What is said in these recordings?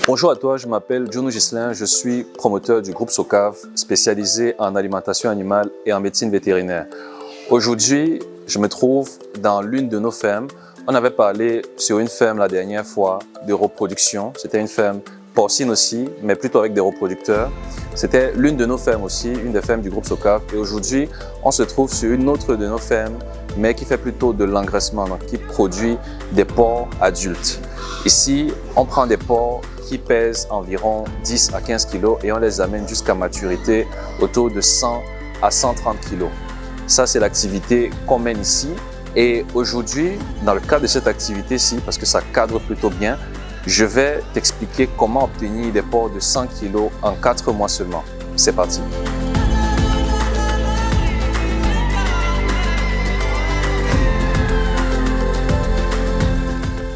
Bonjour à toi, je m'appelle Juno Gislin, je suis promoteur du groupe SOCAV spécialisé en alimentation animale et en médecine vétérinaire. Aujourd'hui, je me trouve dans l'une de nos fermes. On avait parlé sur une ferme la dernière fois de reproduction. C'était une ferme porcine aussi, mais plutôt avec des reproducteurs. C'était l'une de nos fermes aussi, une des fermes du groupe SOCAV. Et aujourd'hui, on se trouve sur une autre de nos fermes, mais qui fait plutôt de l'engraissement, donc qui produit des porcs adultes. Ici, on prend des porcs qui pèsent environ 10 à 15 kg et on les amène jusqu'à maturité autour de 100 à 130 kg. Ça, c'est l'activité qu'on mène ici. Et aujourd'hui, dans le cadre de cette activité-ci, parce que ça cadre plutôt bien, je vais t'expliquer comment obtenir des porcs de 100 kg en 4 mois seulement. C'est parti!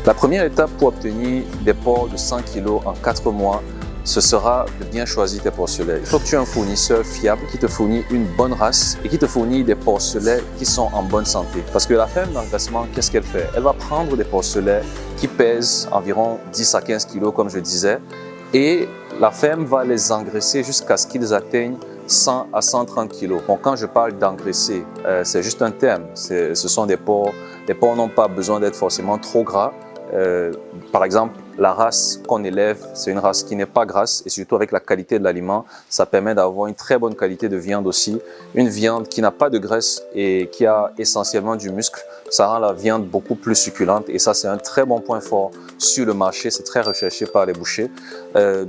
La première étape pour obtenir des porcs de 100 kg en 4 mois, ce sera de bien choisir tes porcelets. Il faut que tu aies un fournisseur fiable qui te fournit une bonne race et qui te fournit des porcelets qui sont en bonne santé. Parce que la ferme d'engraissement, qu'est-ce qu'elle fait? Elle va prendre des porcelets qui pèsent environ 10 à 15 kg, comme je disais, et la ferme va les engraisser jusqu'à ce qu'ils atteignent 100 à 130 kg. Bon, quand je parle d'engraisser, c'est juste un terme. Ce sont des porcs. Les porcs n'ont pas besoin d'être forcément trop gras. Par exemple, la race qu'on élève, c'est une race qui n'est pas grasse et surtout avec la qualité de l'aliment, ça permet d'avoir une très bonne qualité de viande aussi. Une viande qui n'a pas de graisse et qui a essentiellement du muscle, ça rend la viande beaucoup plus succulente et ça c'est un très bon point fort sur le marché, c'est très recherché par les bouchers.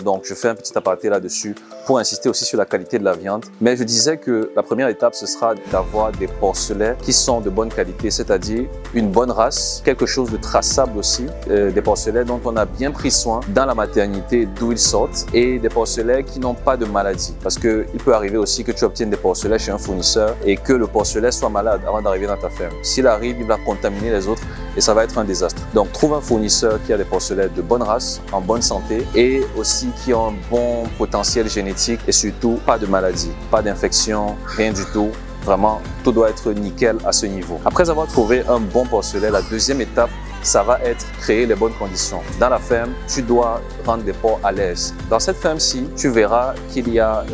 Donc je fais un petit aparté là-dessus pour insister aussi sur la qualité de la viande. Mais je disais que la première étape, ce sera d'avoir des porcelets qui sont de bonne qualité, c'est-à-dire une bonne race, quelque chose de traçable aussi, des porcelets dont on a bien pris soin dans la maternité d'où ils sortent et des porcelets qui n'ont pas de maladie. Parce qu'il peut arriver aussi que tu obtiennes des porcelets chez un fournisseur et que le porcelet soit malade avant d'arriver dans ta ferme. S'il arrive, il va contaminer les autres et ça va être un désastre. Donc trouve un fournisseur qui a des porcelets de bonne race, en bonne santé et aussi qui ont un bon potentiel génétique et surtout pas de maladie, pas d'infection, rien du tout. Vraiment, tout doit être nickel à ce niveau. Après avoir trouvé un bon porcelet, la deuxième étape, ça va être créer les bonnes conditions. Dans la ferme, tu dois rendre des porcs à l'aise. Dans cette ferme-ci, tu verras qu'il y a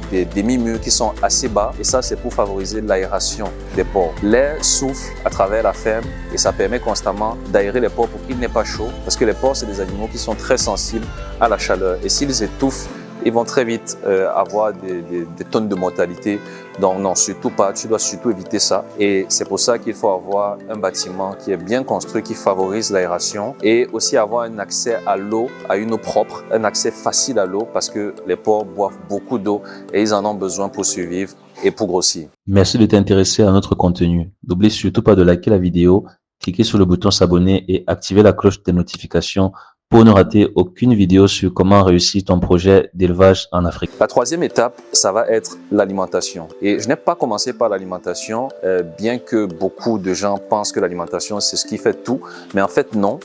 des demi-murs qui sont assez bas et ça, c'est pour favoriser l'aération des porcs. L'air souffle à travers la ferme et ça permet constamment d'aérer les porcs pour qu'ils n'aient pas chaud parce que les porcs, c'est des animaux qui sont très sensibles à la chaleur et s'ils étouffent, ils vont très vite avoir des tonnes de mortalité. Donc non, surtout pas, tu dois surtout éviter ça. Et c'est pour ça qu'il faut avoir un bâtiment qui est bien construit, qui favorise l'aération et aussi avoir un accès à l'eau, à une eau propre, un accès facile à l'eau parce que les porcs boivent beaucoup d'eau et ils en ont besoin pour survivre et pour grossir. Merci de t'intéresser à notre contenu. N'oublie surtout pas de liker la vidéo, cliquer sur le bouton s'abonner et activer la cloche des notifications pour ne rater aucune vidéo sur comment réussir ton projet d'élevage en Afrique. La troisième étape, ça va être l'alimentation. Et je n'ai pas commencé par l'alimentation, bien que beaucoup de gens pensent que l'alimentation, c'est ce qui fait tout. Mais en fait, non.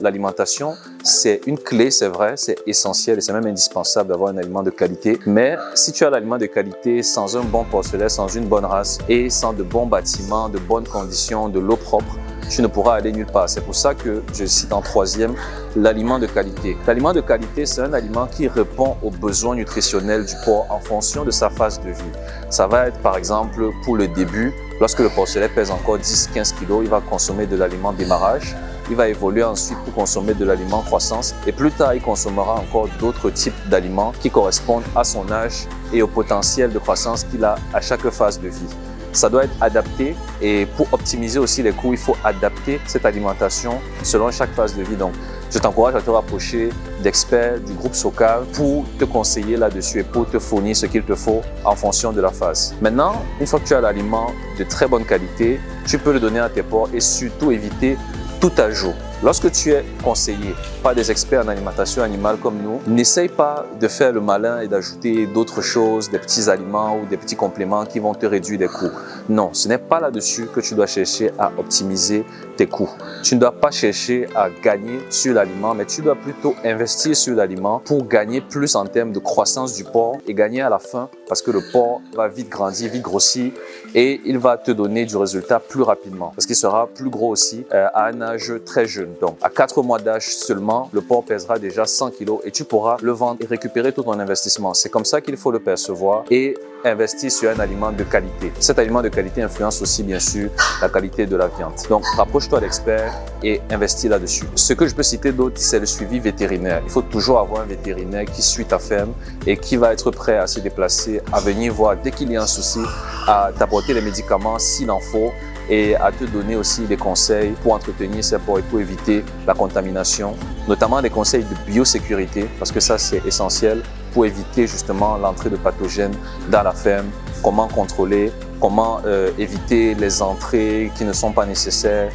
L'alimentation, c'est une clé, c'est vrai, c'est essentiel et c'est même indispensable d'avoir un aliment de qualité. Mais si tu as l'aliment de qualité sans un bon porcelet, sans une bonne race et sans de bons bâtiments, de bonnes conditions, de l'eau propre, tu ne pourras aller nulle part. C'est pour ça que je cite en troisième l'aliment de qualité. L'aliment de qualité, c'est un aliment qui répond aux besoins nutritionnels du porc en fonction de sa phase de vie. Ça va être par exemple pour le début, lorsque le porcelet pèse encore 10-15 kg, il va consommer de l'aliment démarrage. Il va évoluer ensuite pour consommer de l'aliment croissance et plus tard, il consommera encore d'autres types d'aliments qui correspondent à son âge et au potentiel de croissance qu'il a à chaque phase de vie. Ça doit être adapté et pour optimiser aussi les coûts, il faut adapter cette alimentation selon chaque phase de vie. Donc, je t'encourage à te rapprocher d'experts du groupe SOCAV pour te conseiller là-dessus et pour te fournir ce qu'il te faut en fonction de la phase. Maintenant, une fois que tu as l'aliment de très bonne qualité, tu peux le donner à tes porcs et surtout éviter tout ajout. Lorsque tu es conseillé par des experts en alimentation animale comme nous, n'essaye pas de faire le malin et d'ajouter d'autres choses, des petits aliments ou des petits compléments qui vont te réduire des coûts. Non, ce n'est pas là-dessus que tu dois chercher à optimiser tes coûts. Tu ne dois pas chercher à gagner sur l'aliment, mais tu dois plutôt investir sur l'aliment pour gagner plus en termes de croissance du porc et gagner à la fin parce que le porc va vite grandir, vite grossir et il va te donner du résultat plus rapidement parce qu'il sera plus gros aussi à un âge très jeune. Donc, à 4 mois d'âge seulement, le porc pèsera déjà 100 kg et tu pourras le vendre et récupérer tout ton investissement. C'est comme ça qu'il faut le percevoir et investir sur un aliment de qualité. Cet aliment de qualité influence aussi bien sûr la qualité de la viande. Donc rapproche-toi d'experts et investis là-dessus. Ce que je peux citer d'autre, c'est le suivi vétérinaire. Il faut toujours avoir un vétérinaire qui suit ta ferme et qui va être prêt à se déplacer, à venir voir dès qu'il y a un souci, à t'apporter les médicaments s'il en faut et à te donner aussi des conseils pour entretenir ces porcs et pour éviter la contamination, notamment des conseils de biosécurité parce que ça c'est essentiel pour éviter justement l'entrée de pathogènes dans la ferme, comment contrôler, comment éviter les entrées qui ne sont pas nécessaires,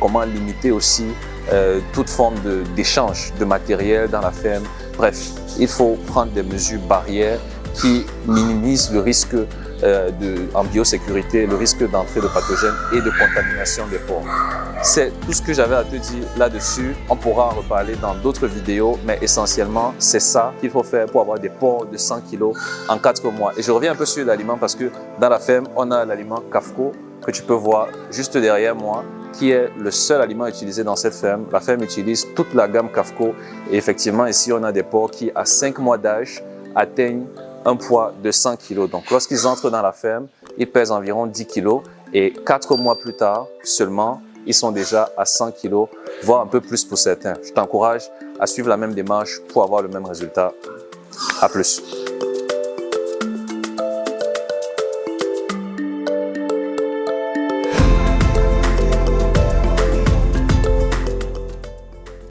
comment limiter aussi toute forme d'échange de matériel dans la ferme. Bref, il faut prendre des mesures barrières qui minimisent le risque en biosécurité, le risque d'entrée de pathogènes et de contamination des porcs. C'est tout ce que j'avais à te dire là-dessus. On pourra en reparler dans d'autres vidéos, mais essentiellement, c'est ça qu'il faut faire pour avoir des porcs de 100 kg en 4 mois. Et je reviens un peu sur l'aliment parce que dans la ferme, on a l'aliment Qafco que tu peux voir juste derrière moi, qui est le seul aliment utilisé dans cette ferme. La ferme utilise toute la gamme Qafco et effectivement, ici, on a des porcs qui, à 5 mois d'âge, atteignent un poids de 100 kg. Donc, lorsqu'ils entrent dans la ferme, ils pèsent environ 10 kg et 4 mois plus tard seulement, ils sont déjà à 100 kg, voire un peu plus pour certains. Je t'encourage à suivre la même démarche pour avoir le même résultat. À plus.